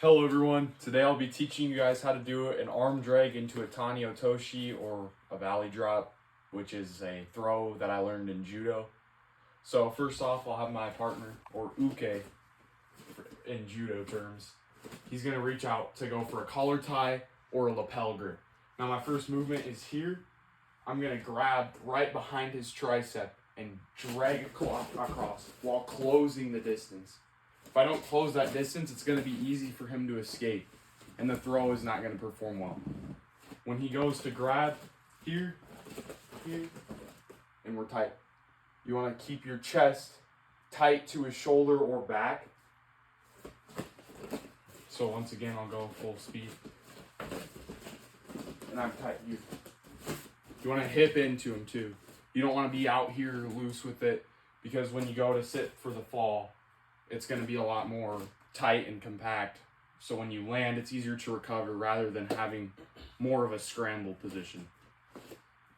Hello everyone, today I'll be teaching you guys how to do an arm drag into a Tani Otoshi or a valley drop, which is a throw that I learned in judo. So first off, I'll have my partner, or uke in judo terms. He's going to reach out to go for a collar tie or a lapel grip. Now my first movement is here. I'm going to grab right behind his tricep and drag across while closing the distance. If I don't close that distance, it's going to be easy for him to escape, and the throw is not going to perform well. When he goes to grab here, and we're tight. You want to keep your chest tight to his shoulder or back. So once again, I'll go full speed. And I'm tight here. You want to hip into him too. You don't want to be out here loose with it, because when you go to sit for the fall, it's going to be a lot more tight and compact. So when you land, it's easier to recover rather than having more of a scramble position.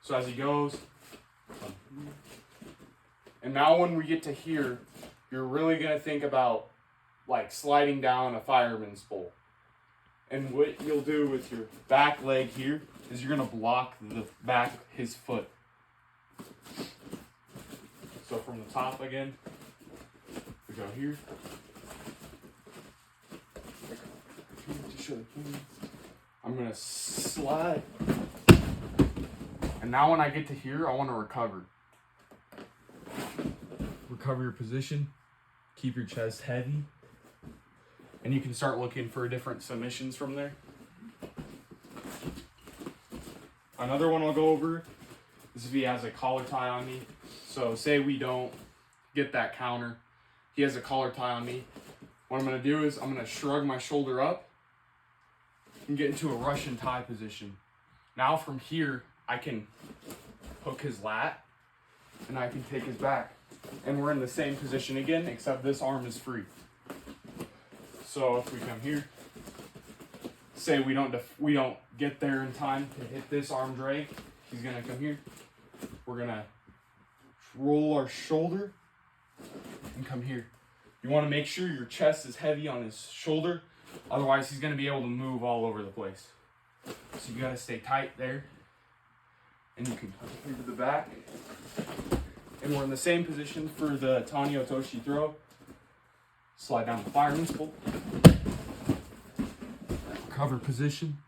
So as he goes, and now when we get to here, you're really going to think about like sliding down a fireman's pole. And what you'll do with your back leg here is you're going to block the back, his foot. So from the top again, we go here. I'm going to slide. And now when I get to here, I want to recover. Recover your position. Keep your chest heavy. And you can start looking for different submissions from there. Another one I'll go over is if he has a collar tie on me. So say we don't get that counter. He has a collar tie on me. What I'm going to do is I'm going to shrug my shoulder up and get into a Russian tie position. Now from here, I can hook his lat and I can take his back. And we're in the same position again, except this arm is free. So if we come here, say we don't get there in time to hit this arm drag, he's going to come here. We're going to roll our shoulder and come here. You want to make sure your chest is heavy on his shoulder, otherwise he's going to be able to move all over the place. So you got to stay tight there, and you can come here to the back. And we're in the same position for the Tani Otoshi throw. Slide down the fireman's pole. Recover position.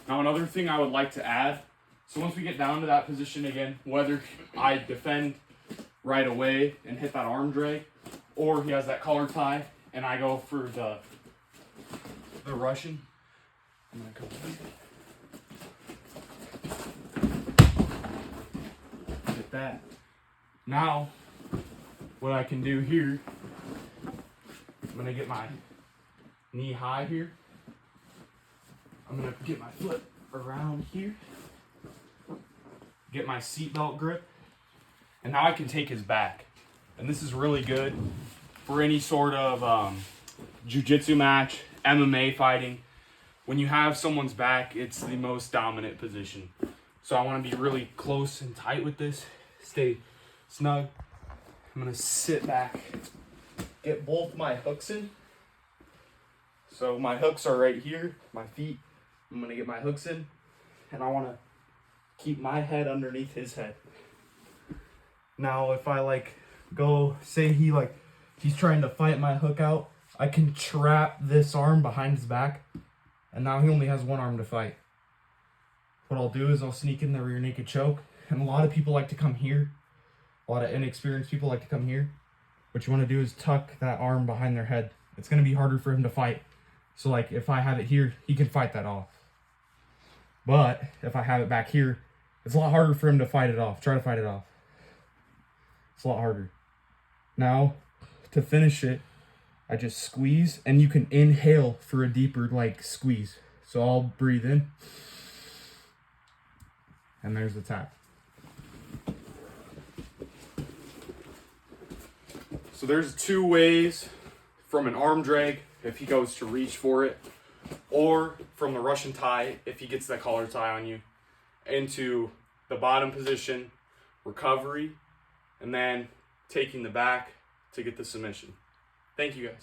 Now another thing I would like to add, so once we get down to that position again, whether I defend right away and hit that arm drag, or he has that collar tie and I go for the Russian, I'm gonna come get that. Now, what I can do here, I'm gonna get my knee high here. I'm gonna get my foot around here, get my seatbelt grip, and now I can take his back. And this is really good for any sort of jiu-jitsu match, MMA fighting. When you have someone's back, it's the most dominant position. So I want to be really close and tight with this. Stay snug. I'm gonna sit back, get both my hooks in. So my hooks are right here, my feet. I'm gonna get my hooks in, and I wanna keep my head underneath his head. Now if I go, say he's trying to fight my hook out, I can trap this arm behind his back, and now he only has one arm to fight. What I'll do is I'll sneak in the rear naked choke, and a lot of people like to come here. A lot of inexperienced people like to come here. What you wanna do is tuck that arm behind their head. It's gonna be harder for him to fight. So if I have it here, he can fight that off. But if I have it back here, it's a lot harder for him to fight it off. Try to fight it off. It's a lot harder. Now, to finish it, I just squeeze, and you can inhale for a deeper squeeze. So I'll breathe in, and there's the tap. So there's two ways from an arm drag if he goes to reach for it, or from the Russian tie if he gets that collar tie on you, into the bottom position, recovery, and then taking the back to get the submission. Thank you guys.